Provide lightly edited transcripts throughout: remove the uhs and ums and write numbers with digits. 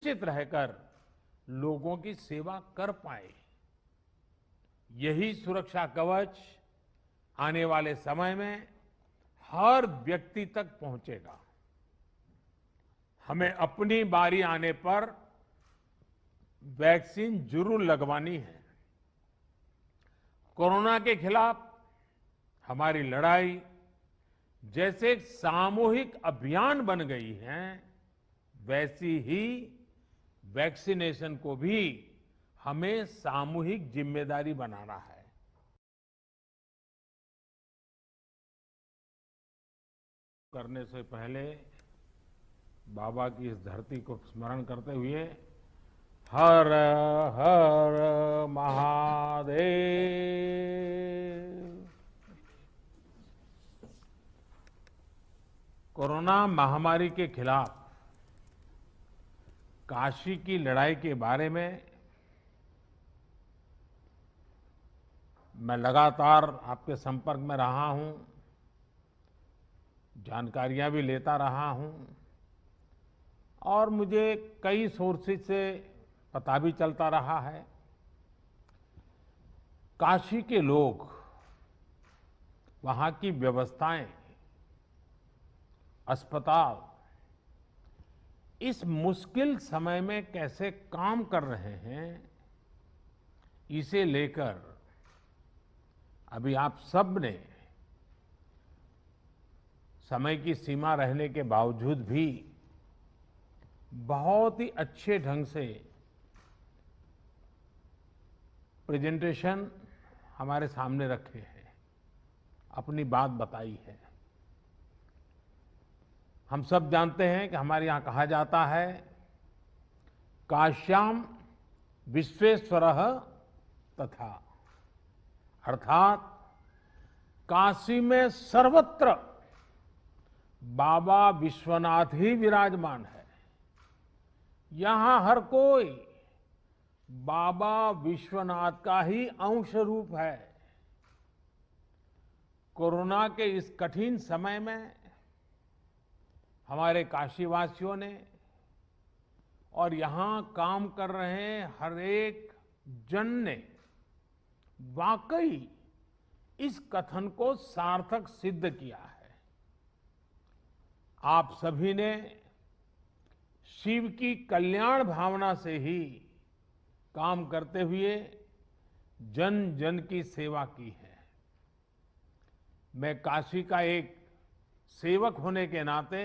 निश्चित रहकर लोगों की सेवा कर पाए। यही सुरक्षा कवच आने वाले समय में हर व्यक्ति तक पहुंचेगा। हमें अपनी बारी आने पर वैक्सीन जरूर लगवानी है। कोरोना के खिलाफ हमारी लड़ाई जैसे एक सामूहिक अभियान बन गई है, वैसी ही वैक्सीनेशन को भी हमें सामूहिक जिम्मेदारी बनाना है। करने से पहले बाबा की इस धरती को स्मरण करते हुए हर हर महादेव। कोरोना महामारी के खिलाफ काशी की लड़ाई के बारे में मैं लगातार आपके संपर्क में रहा हूं, जानकारियां भी लेता रहा हूं और मुझे कई सोर्सेज से पता भी चलता रहा है। काशी के लोग, वहां की व्यवस्थाएं, अस्पताल इस मुश्किल समय में कैसे काम कर रहे हैं, इसे लेकर अभी आप सब ने समय की सीमा रहने के बावजूद भी बहुत ही अच्छे ढंग से प्रेजेंटेशन हमारे सामने रखे हैं, अपनी बात बताई है। हम सब जानते हैं कि हमारे यहां कहा जाता है, काश्याम विश्वेश्वरः तथा, अर्थात काशी में सर्वत्र बाबा विश्वनाथ ही विराजमान है। यहां हर कोई बाबा विश्वनाथ का ही अंश रूप है। कोरोना के इस कठिन समय में हमारे काशीवासियों ने और यहां काम कर रहे हर एक जन ने वाकई इस कथन को सार्थक सिद्ध किया है। आप सभी ने शिव की कल्याण भावना से ही काम करते हुए जन जन की सेवा की है। मैं काशी का एक सेवक होने के नाते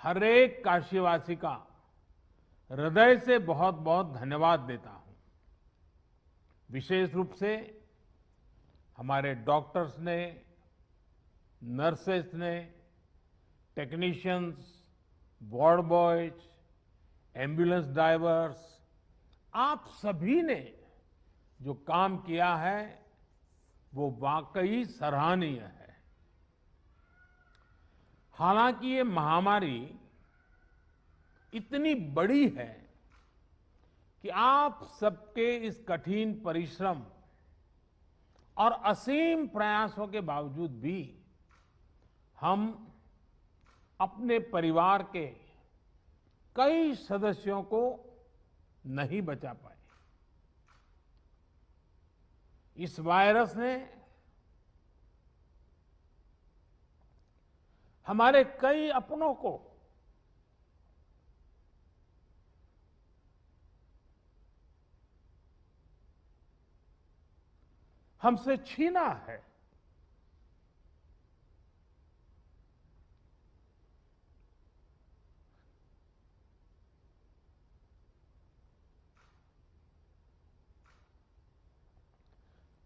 हर एक काशीवासी का हृदय से बहुत बहुत धन्यवाद देता हूं। विशेष रूप से हमारे डॉक्टर्स ने, नर्सेस ने, technicians, ward boys, ambulance drivers, आप सभी ने जो काम किया है वो वाकई सराहनीय है। हालांकि ये महामारी इतनी बड़ी है कि आप सबके इस कठिन परिश्रम और असीम प्रयासों के बावजूद भी हम अपने परिवार के कई सदस्यों को नहीं बचा पाए। इस वायरस ने हमारे कई अपनों को हमसे छीना है।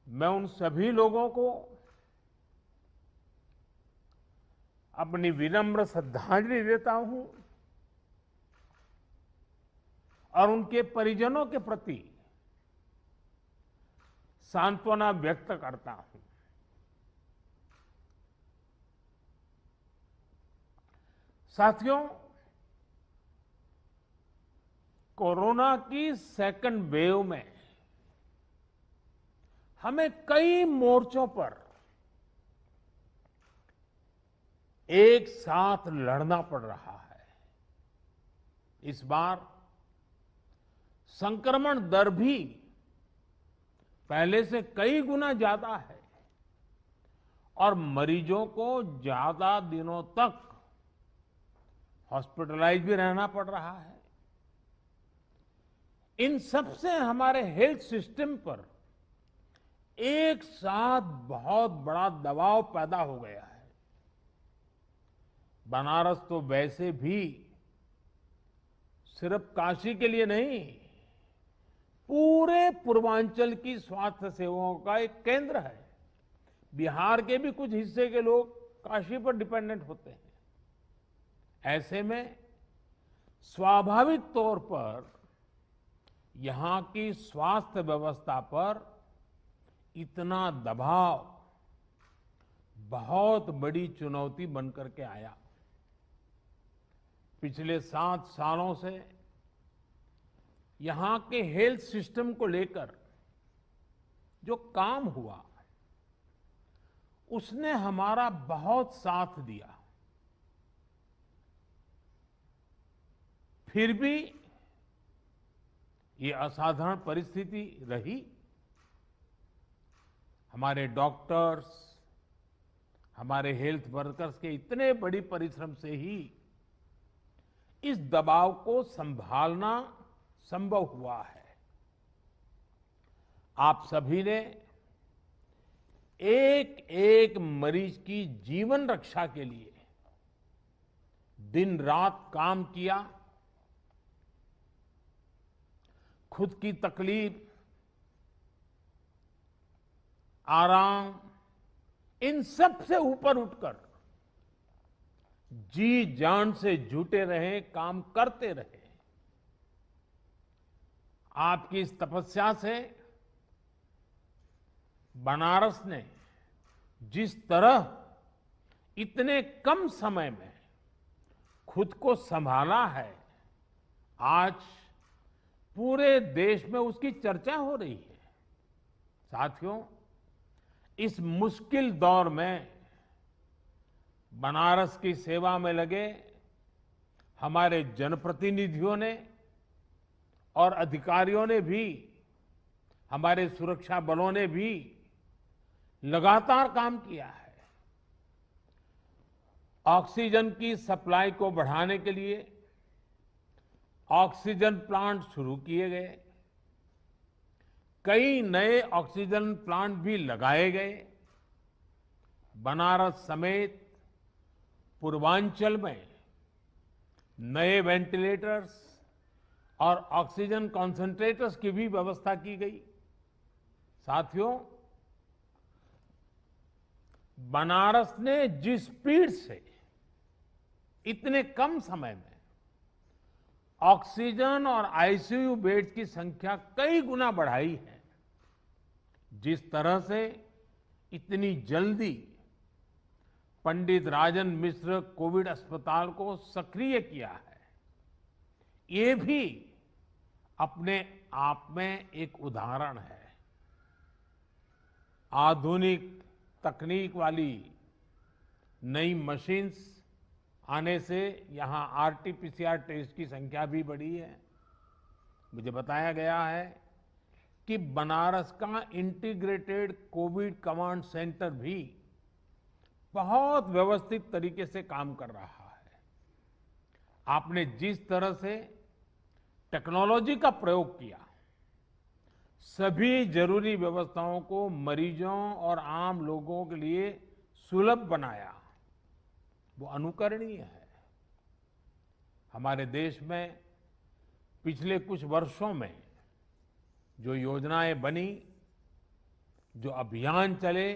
मैं उन सभी लोगों को अपनी विनम्र श्रद्धांजलि देता हूं और उनके परिजनों के प्रति सांत्वना व्यक्त करता हूं। साथियों, कोरोना की सेकंड वेव में हमें कई मोर्चों पर एक साथ लड़ना पड़ रहा है। इस बार संक्रमण दर भी पहले से कई गुना ज्यादा है और मरीजों को ज्यादा दिनों तक हॉस्पिटलाइज भी रहना पड़ रहा है। इन सब से हमारे हेल्थ सिस्टम पर एक साथ बहुत बड़ा दबाव पैदा हो गया है। बनारस तो वैसे भी सिर्फ काशी के लिए नहीं, पूरे पूर्वांचल की स्वास्थ्य सेवाओं का एक केंद्र है। बिहार के भी कुछ हिस्से के लोग काशी पर डिपेंडेंट होते हैं। ऐसे में स्वाभाविक तौर पर यहां की स्वास्थ्य व्यवस्था पर इतना दबाव बहुत बड़ी चुनौती बनकर के आया। पिछले 7 सालों से यहां के हेल्थ सिस्टम को लेकर जो काम हुआ उसने हमारा बहुत साथ दिया। फिर भी ये असाधारण परिस्थिति रही। हमारे डॉक्टर्स, हमारे हेल्थ वर्कर्स के इतने बड़ी परिश्रम से ही इस दबाव को संभालना संभव हुआ है। आप सभी ने एक एक मरीज की जीवन रक्षा के लिए दिन रात काम किया। खुद की तकलीफ, आराम, इन सब से ऊपर उठकर जी जान से जुटे रहे, काम करते रहे। आपकी इस तपस्या से बनारस ने जिस तरह इतने कम समय में खुद को संभाला है, आज पूरे देश में उसकी चर्चा हो रही है। साथियों, इस मुश्किल दौर में बनारस की सेवा में लगे हमारे जनप्रतिनिधियों ने और अधिकारियों ने भी, हमारे सुरक्षा बलों ने भी लगातार काम किया है। ऑक्सीजन की सप्लाई को बढ़ाने के लिए ऑक्सीजन प्लांट शुरू किए गए, कई नए ऑक्सीजन प्लांट भी लगाए गए। बनारस समेत पूर्वांचल में नए वेंटिलेटर्स और ऑक्सीजन कॉन्सेंट्रेटर्स की भी व्यवस्था की गई। साथियों, बनारस ने जिस स्पीड से इतने कम समय में ऑक्सीजन और आईसीयू बेड्स की संख्या कई गुना बढ़ाई है, जिस तरह से इतनी जल्दी पंडित राजन मिश्र कोविड अस्पताल को सक्रिय किया है, ये भी अपने आप में एक उदाहरण है। आधुनिक तकनीक वाली नई मशीन्स आने से यहां आरटीपीसीआर टेस्ट की संख्या भी बढ़ी है। मुझे बताया गया है कि बनारस का इंटीग्रेटेड कोविड कमांड सेंटर भी बहुत व्यवस्थित तरीके से काम कर रहा है। आपने जिस तरह से टेक्नोलॉजी का प्रयोग किया, सभी जरूरी व्यवस्थाओं को मरीजों और आम लोगों के लिए सुलभ बनाया, वो अनुकरणीय है। हमारे देश में पिछले कुछ वर्षों में जो योजनाएं बनी, जो अभियान चले,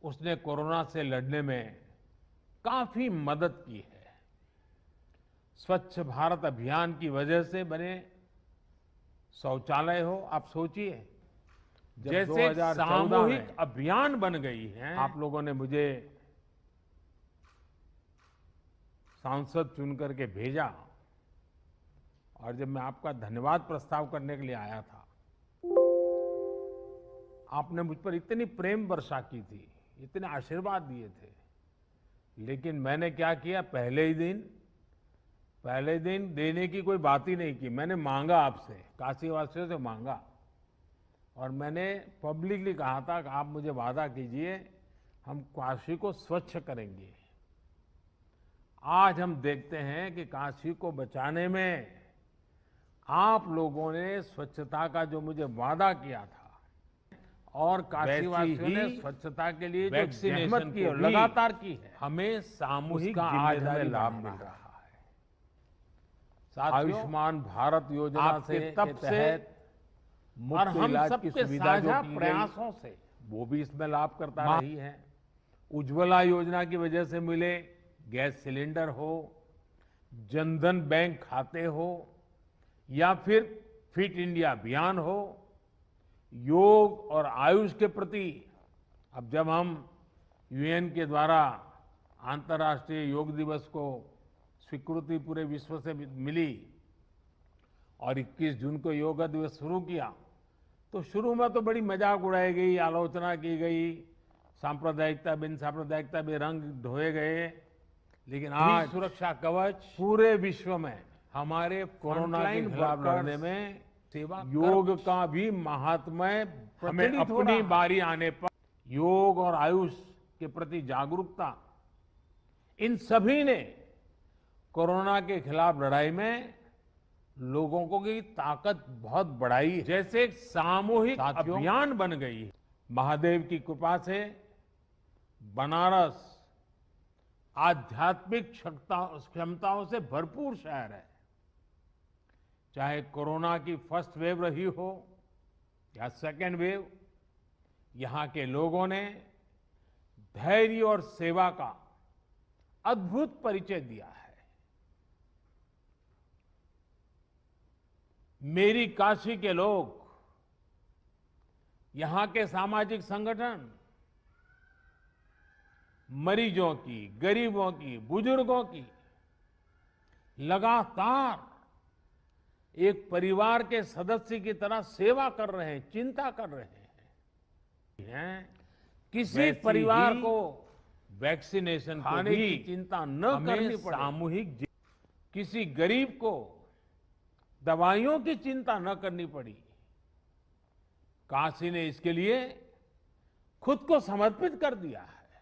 उसने कोरोना से लड़ने में काफी मदद की है। स्वच्छ भारत अभियान की वजह से बने शौचालय हो, आप सोचिए, जैसे सामूहिक अभियान बन गई है। आप लोगों ने मुझे सांसद चुनकर के भेजा और जब मैं आपका धन्यवाद प्रस्ताव करने के लिए आया था, आपने मुझ पर इतनी प्रेम वर्षा की थी, इतने आशीर्वाद दिए थे, लेकिन मैंने क्या किया, पहले ही दिन पहले दिन देने की कोई बात ही नहीं की। मैंने मांगा आपसे, काशी वासियों से मांगा, और मैंने पब्लिकली कहा था कि आप मुझे वादा कीजिए, हम काशी को स्वच्छ करेंगे। आज हम देखते हैं कि काशी को बचाने में आप लोगों ने स्वच्छता का जो मुझे वादा किया था, और काशीवासियों ने स्वच्छता के लिए जो जहमत की और लगातार की है, हमें सामूहिक जिम्मेदारी लाभ मिल रहा है। आयुष्मान भारत योजना से तब से और हम सबके साझा प्रयासों से वो भी इसमें लाभ करता रही है। उज्ज्वला योजना की वजह से मिले गैस सिलेंडर हो, जनधन बैंक खाते हो, या फिर फिट इंडिया अभियान हो, योग और आयुष के प्रति अब जब हम यूएन के द्वारा अंतर्राष्ट्रीय योग दिवस को स्वीकृति पूरे विश्व से मिली और 21 जून को योग दिवस शुरू किया, तो शुरू में तो बड़ी मजाक उड़ाई गई, आलोचना की गई, सांप्रदायिकता बिन सांप्रदायिकता में रंग ढोए गए, लेकिन आज सुरक्षा कवच पूरे विश्व में हमारे कोरोना के खिलाफ लड़ने में सेवा योग का भी महात्म्य हमें अपनी बारी आने पर योग और आयुष के प्रति जागरूकता, इन सभी ने कोरोना के खिलाफ लड़ाई में लोगों को की ताकत बहुत बढ़ाई। जैसे एक सामूहिक अभियान बन गई है। महादेव की कृपा से बनारस आध्यात्मिक क्षमताओं से भरपूर शहर है। चाहे कोरोना की फर्स्ट वेव रही हो या सेकेंड वेव, यहां के लोगों ने धैर्य और सेवा का अद्भुत परिचय दिया है। मेरी काशी के लोग, यहां के सामाजिक संगठन मरीजों की, गरीबों की, बुजुर्गों की लगातार एक परिवार के सदस्य की तरह सेवा कर रहे हैं, चिंता कर रहे हैं। किसी परिवार को वैक्सीनेशन खाने की चिंता न करनी पड़े, सामूहिक किसी गरीब को दवाइयों की चिंता न करनी पड़ी। काशी ने इसके लिए खुद को समर्पित कर दिया है।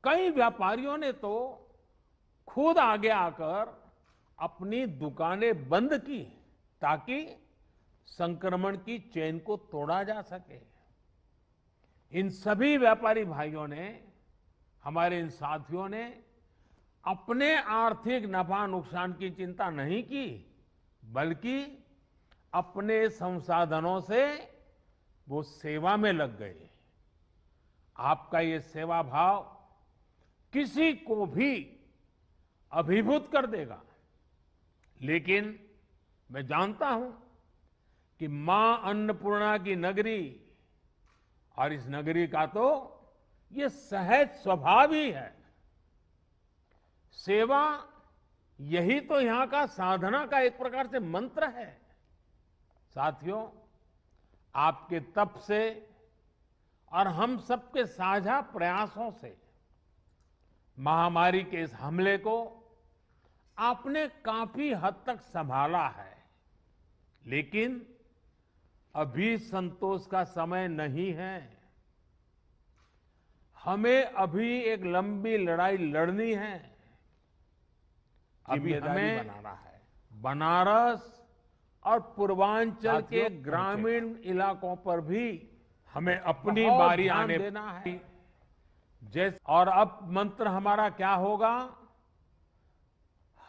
कई व्यापारियों ने तो खुद आगे आकर अपनी दुकानें बंद की ताकि संक्रमण की चेन को तोड़ा जा सके। इन सभी व्यापारी भाइयों ने, हमारे इन साथियों ने अपने आर्थिक नफा नुकसान की चिंता नहीं की, बल्कि अपने संसाधनों से वो सेवा में लग गए। आपका ये सेवा भाव किसी को भी अभिभूत कर देगा। लेकिन मैं जानता हूं कि मां अन्नपूर्णा की नगरी और इस नगरी का तो ये सहज स्वभाव ही है। सेवा यही तो यहां का साधना का एक प्रकार से मंत्र है। साथियों, आपके तप से और हम सबके साझा प्रयासों से महामारी के इस हमले को आपने काफी हद तक संभाला है। लेकिन अभी संतोष का समय नहीं है। हमें अभी एक लंबी लड़ाई लड़नी है। अभी हमें बनारस और पूर्वांचल के ग्रामीण इलाकों पर भी हमें अपनी बारी आने देना है। जैसे और अब मंत्र हमारा क्या होगा?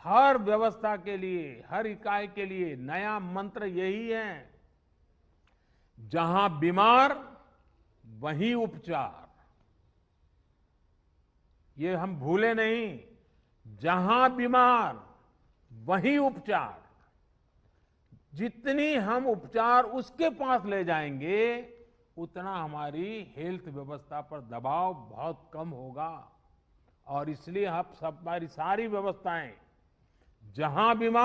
हर व्यवस्था के लिए, हर इकाई के लिए नया मंत्र यही है, जहां बीमार वहीं उपचार। ये हम भूले नहीं, जहां बीमार वहीं उपचार। जितनी हम उपचार उसके पास ले जाएंगे, उतना हमारी हेल्थ व्यवस्था पर दबाव बहुत कम होगा। और इसलिए हमारी सारी व्यवस्थाएं जहां बीमार